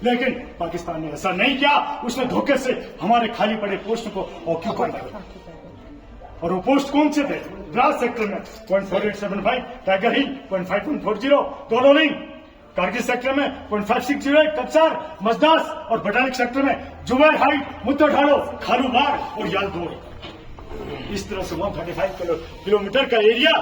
लेकिन पाकिस्तान ने ऐसा नहीं किया। उसने धोखे से हमारे खाली पड़े पोस्ट को ऑक्यूपाई किया। और वो पोस्ट कौन से थे? द्रास सेक्टर में 0.4875, टाइगर हिल 0.5140, दोलोलिंग, कारगिल सेक्टर में 0.5608, कप्सार, मजदास और बटालिक सेक्टर में जुबैर हाइट, मुद्दा ढालो, खालूबार और यालदोर। इस तरह से 135 किलोमीटर का एरिया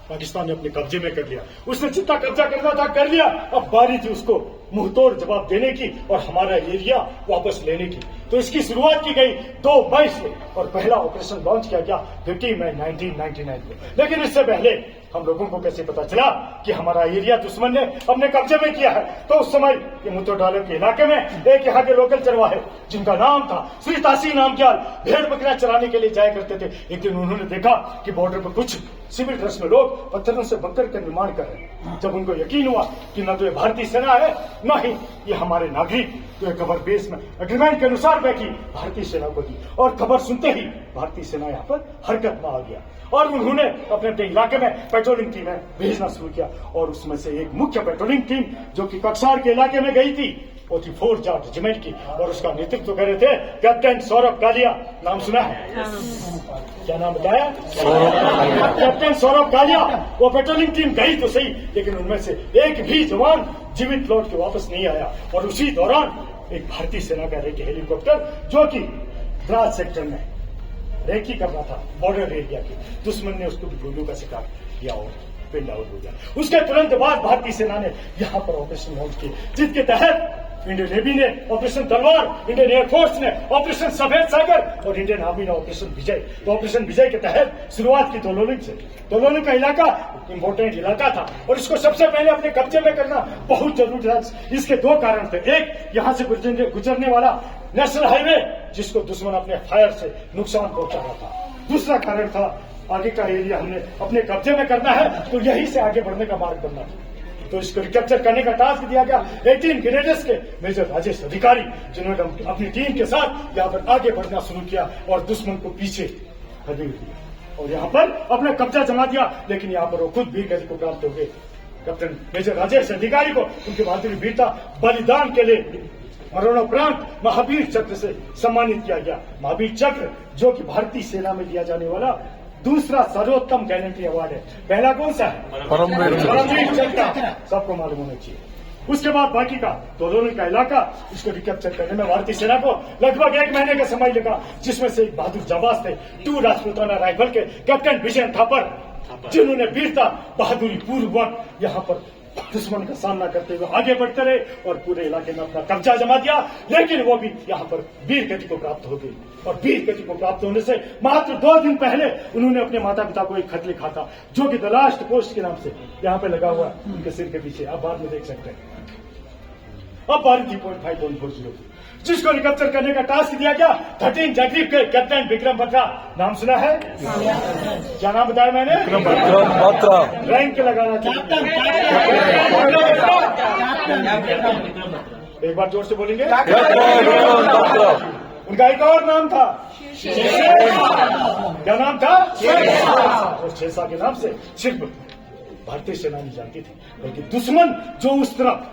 पाकिस्तान ने अपने कब्जे में कर लिया। उसने जितना कब्जा करना था कर लिया। अब बारी थी उसको मुंहतोड़ जवाब देने की और हमारा एरिया वापस लेने की। तो इसकी शुरुआत की गई 2 मई से और पहला ऑपरेशन लॉन्च किया गया 15 मई 1999 को। लेकिन इससे पहले हम लोगों को कैसे पता चला कि हमारा एरिया दुश्मन ने अपने कब्जे में किया है? तो उस समय ये मुत्तोडालो के इलाके में एक यहाँ के लोकल चरवाहे जिनका नाम था श्री तासी नामग्याल भेड़ बकरियां चराने के लिए जाया करते थे। एक दिन उन्होंने देखा कि बॉर्डर पर कुछ सिविल ड्रेस में लोग पत्थरों से बंकर का निर्माण कर रहे हैं। जब उनको यकीन हुआ कि न तो ये भारतीय सेना है न ही ये हमारे नागरिक, तो ये खबर बेस में एग्रीमेंट के अनुसार बैठी भारतीय सेना को दी। और खबर सुनते ही भारतीय सेना यहाँ पर हरकत में आ गया और उन्होंने अपने अपने इलाके में पेट्रोलिंग टीमें भेजना शुरू किया। और उसमें से एक मुख्य पेट्रोलिंग टीम जो कि कक्सार के इलाके में गई थी वो थी 4 जाट रेजिमेंट की और उसका नेतृत्व कर रहे थे कैप्टन सौरभ कालिया। नाम सुना है? क्या नाम बताया? कैप्टन सौरभ कालिया। वो पेट्रोलिंग टीम गई तो सही, लेकिन उनमें से एक भी जवान जीवित लौट के वापस नहीं आया। और उसी दौरान एक भारतीय सेना का एक हेलीकॉप्टर जो कि द्रास सेक्टर में रेकी कर रहा था बॉर्डर एरिया की, दुश्मन ने उसको भी गोलियों का शिकार किया और पिंड आउट हो गया। उसके तुरंत बाद भारतीय सेना ने यहाँ पर ऑपरेशन लॉन्च किए, जिसके तहत इंडियन नेवी ने ऑपरेशन तलवार, इंडियन एयरफोर्स ने ऑपरेशन सफेद सागर और इंडियन आर्मी ने ऑपरेशन विजय। तो ऑपरेशन विजय के तहत शुरुआत की दोलोलिंग से। दोलोलिंग का इलाका इंपोर्टेंट इलाका था और इसको सबसे पहले अपने कब्जे में करना बहुत जरूरी था। इसके 2 कारण थे। एक, यहाँ से गुजरने वाला नेशनल हाईवे जिसको दुश्मन अपने फायर से नुकसान पहुंचा रहा था। दूसरा कारण था आगे का एरिया हमने अपने कब्जे में करना है तो यहीं से आगे बढ़ने का मार्ग बनना था। तो इसको रिकैप्चर करने का टास्क दिया गया 18 ग्रेनेडर्स के मेजर राजेश अधिकारी, जिन्होंने अपनी टीम के साथ यहाँ पर आगे बढ़ना शुरू किया और दुश्मन को पीछे खदेड़ दिया और यहाँ पर अपना कब्जा जमा दिया। लेकिन यहाँ पर वो खुद वीर गति को प्राप्त हो गए। कैप्टन मेजर राजेश अधिकारी को उनकी बहादुरी वीरता बलिदान के लिए मरणोपरांत महावीर चक्र से सम्मानित किया गया। महावीर चक्र जो कि भारतीय सेना में दिया जाने वाला दूसरा सर्वोत्तम गैलेंट्री अवार्ड है। पहला कौन सा है? परमवीर चक्र, सबको मालूम होना चाहिए। उसके बाद बाकी का दोलोलिंग का इलाका इसको रिकैप्चर करने में भारतीय सेना को लगभग 1 महीने का समय लगा, जिसमें से एक बहादुर जाबाज थे 2 राजपूताना राइफल के कैप्टन विजय थापर, जिन्होंने वीरता बहादुरी पूर्वक यहाँ पर दुश्मन का सामना करते हुए आगे बढ़ते रहे और पूरे इलाके में अपना कब्जा जमा दिया। लेकिन वो भी यहाँ पर वीर गति को प्राप्त हो गई और वीर गति को प्राप्त होने से मात्र 2 दिन पहले उन्होंने अपने माता पिता को एक खत लिखा था जो कि द लास्ट पोस्ट के नाम से यहाँ पे लगा हुआ उनके सिर के पीछे, आप बाद में देख सकते हैं। अब बारी थी 0.5140 जिसको रिकैप्चर करने का टास्क दिया गया 13 जगदीप के कैप्टन विक्रम बत्रा। नाम सुना है? क्या नाम बताया मैंने? रैंक लगाना चाहिए। एक बार जोर से बोलेंगे। उनका एक और नाम था, क्या नाम था? और शेरशाह के नाम से सिर्फ भारतीय सेना नहीं जानती थी, बल्कि दुश्मन जो उस तरफ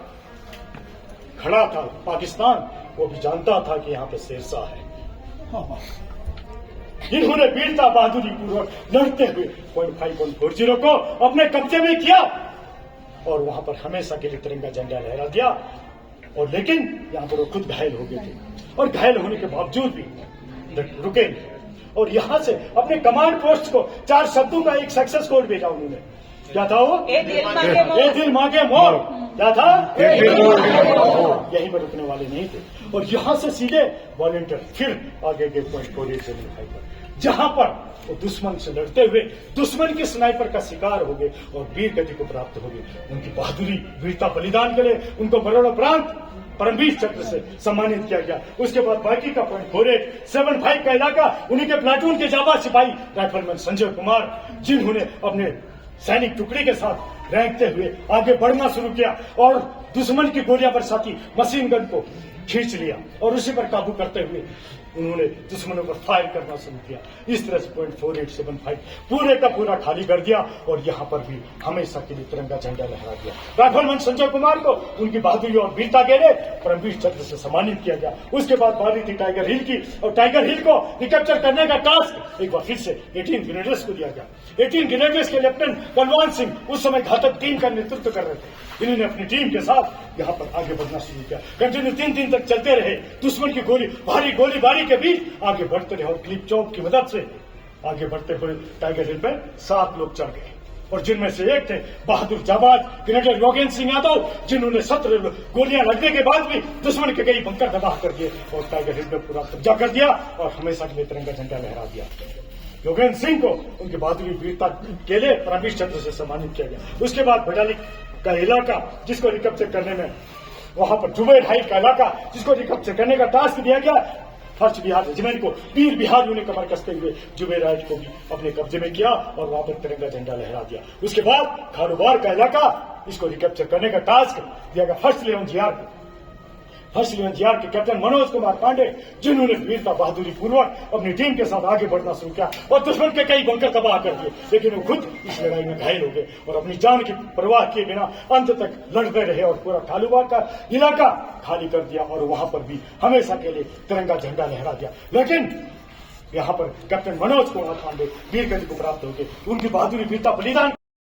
खड़ा था पाकिस्तान, वो भी जानता था कि यहाँ पे शेरशाह है। इन्होंने वीरता बहादुरी पूर्वक लड़ते हुए 0.5140 को अपने कब्जे में किया और वहां पर हमेशा के लिए तिरंगा झंडा लहरा दिया। और लेकिन यहाँ पर वो खुद घायल हो गए थे और घायल होने के बावजूद भी रुके और यहाँ से अपने कमांड पोस्ट को 4 शब्दों का एक सक्सेस कोड भेजा उन्होंने। क्या था वो? ए दिल मांगे मोर। क्या था? यहीं पर रुकने वाले नहीं थे और यहाँ से सीधे वॉलेंटियर फिर आगे गए 0.4875 पर, जहां पर वो दुश्मन से लड़ते हुए दुश्मन के स्नाइपर का शिकार हो गए और वीर गति को प्राप्त हो गए। उनकी बहादुरी वीरता बलिदान के लिए उनको मरणोपरांत परमवीर चक्र से सम्मानित किया गया। उसके बाद बाकी का 0.4875 का इलाका उन्हीं के प्लाटून के जाबाज सिपाही राइफलमैन संजय कुमार, जिन्होंने अपने सैनिक टुकड़ी के साथ रेंगते हुए आगे बढ़ना शुरू किया और दुश्मन की गोलियां बरसाती मशीन गन को खींच लिया और उसी पर काबू करते हुए उन्होंने दुश्मनों पर फायर करना शुरू किया। इस तरह से .4875 पूरे का पूरा खाली कर दिया और यहाँ पर भी हमेशा के लिए तिरंगा झंडा लहरा दिया। राइफल मंच संजय कुमार को उनकी बहादुरी और वीरता के लिए परमवीर चक्र से सम्मानित किया गया। उसके बाद बारी थी टाइगर हिल की और टाइगर हिल को रिकैप्चर करने का टास्क एक बार फिर से 18 ग्रेनेडर्स को दिया गया। 18 ग्रेनेडर्स के लेफ्टिनेंट बलवान सिंह उस समय घातक टीम का नेतृत्व कर रहे थे। इन्होंने अपनी टीम के साथ यहाँ पर आगे बढ़ना शुरू किया। कंटिन्यू 3 दिन तक चलते रहे। दुश्मन की भारी गोलीबारी के बीच आगे बढ़ते रहे और क्लिप चौक की मदद से आगे बढ़ते हुए टाइगर हिल पर 7 लोग चढ़ गए और जिनमें से एक थे बहादुर जाबाज ग्रेनेडर योगेंद्र सिंह यादव, जिन्होंने 17 गोलियां लगने के बाद भी दुश्मन के कई बंकर तबाह कर दिए और टाइगर हिल पर पूरा कब्जा कर दिया और हमेशा के लिए तिरंगा झंडा लहरा दिया। योगेंद्र सिंह को उनकी बहादुरी वीरता के लिए परमवीर चक्र से सम्मानित किया गया। उसके बाद भटाली का इलाका जिसको रिकैप्चर करने में वहां पर जुबैर हाइट का इलाका जिसको रिकैप्चर करने का टास्क दिया गया। फर्स्ट बिहार रेजिमेंट को वीर बिहारियों ने कमर कसते हुए जुबैर हाइट को भी अपने कब्जे में किया और वहां पर तिरंगा झंडा लहरा दिया। उसके बाद खारूबार का इलाका इसको रिकैप्चर करने का टास्क दिया गया फर्स्ट 11 जीआर को। फर्स्ट 11 जीआर के कैप्टन मनोज कुमार पांडे, जिन्होंने वीरता बहादुरी पूर्वक अपनी टीम के साथ आगे बढ़ना शुरू किया और दुश्मन के कई बंकर तबाह कर दिए, लेकिन वो खुद इस लड़ाई में घायल हो गए और अपनी जान की परवाह किए बिना अंत तक लड़ते रहे और पूरा खालूबार का इलाका खाली कर दिया और वहां पर भी हमेशा के लिए तिरंगा झंडा लहरा दिया। लेकिन यहाँ पर कैप्टन मनोज कुमार पांडे वीर गति को प्राप्त हो गए। उनकी बहादुरी वीरता बलिदान